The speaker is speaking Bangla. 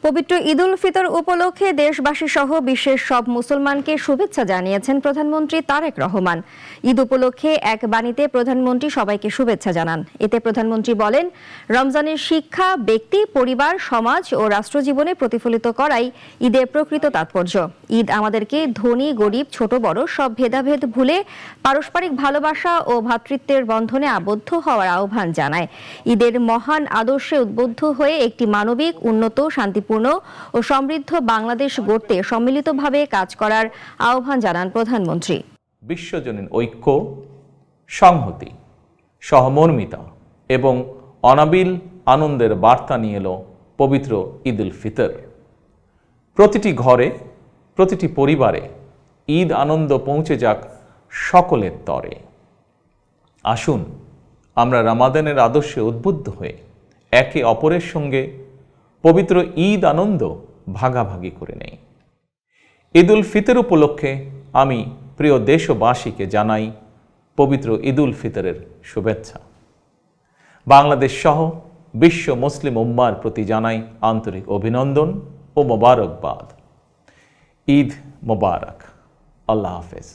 পবিত্র ঈদ উল ফিতর উপলক্ষে দেশবাসী সহ বিশ্বের সব মুসলমানকে শুভেচ্ছা জানিয়েছেন প্রধানমন্ত্রী তারেক রহমান। ঈদ উপলক্ষে এক বাণীতে প্রধানমন্ত্রী সবাইকে শুভেচ্ছা জানান। এতে প্রধানমন্ত্রী বলেন, রমজানের শিক্ষা ব্যক্তি, পরিবার, সমাজ ও রাষ্ট্রজীবনে প্রতিফলিত করাই ঈদের প্রকৃত তাৎপর্য। ঈদ আমাদেরকে ধনী গরিব ছোট বড় সব ভেদাভেদ ভুলে পারস্পরিক ভালোবাসা ও ভ্রাতৃত্বের বন্ধনে আবদ্ধ হওয়ার আহ্বান জানায়। ঈদের মহান আদর্শে উদ্বুদ্ধ হয়ে একটি মানবিক, উন্নত, শান্তিপূর্ণ ও সমৃদ্ধ বাংলাদেশ গড়তে সম্মিলিতভাবে কাজ করার আহ্বান জানান প্রধানমন্ত্রী। বিশ্বজনীন ঐক্য, সংহতি, সহমর্মিতা এবং অনাবিল আনন্দের বার্তা নিয়ে এলো পবিত্র ঈদ উল ফিতর। প্রতিটি ঘরে, প্রতিটি পরিবারে ঈদ আনন্দ পৌঁছে যাক সকলের তরে। আসুন আমরা রমাদানের আদর্শে উদ্বুদ্ধ হয়ে একে অপরের সঙ্গে পবিত্র ঈদ আনন্দ ভাগাভাগি করে নেই। ঈদ উল ফিতর উপলক্ষে আমি প্রিয় দেশবাসীকে জানাই পবিত্র ঈদ উল ফিতরের শুভেচ্ছা। বাংলাদেশ সহ বিশ্ব মুসলিম উম্মার প্রতি জানাই আন্তরিক অভিনন্দন ও মোবারকবাদ। ঈদ মোবারক। আল্লাহ হাফেজ।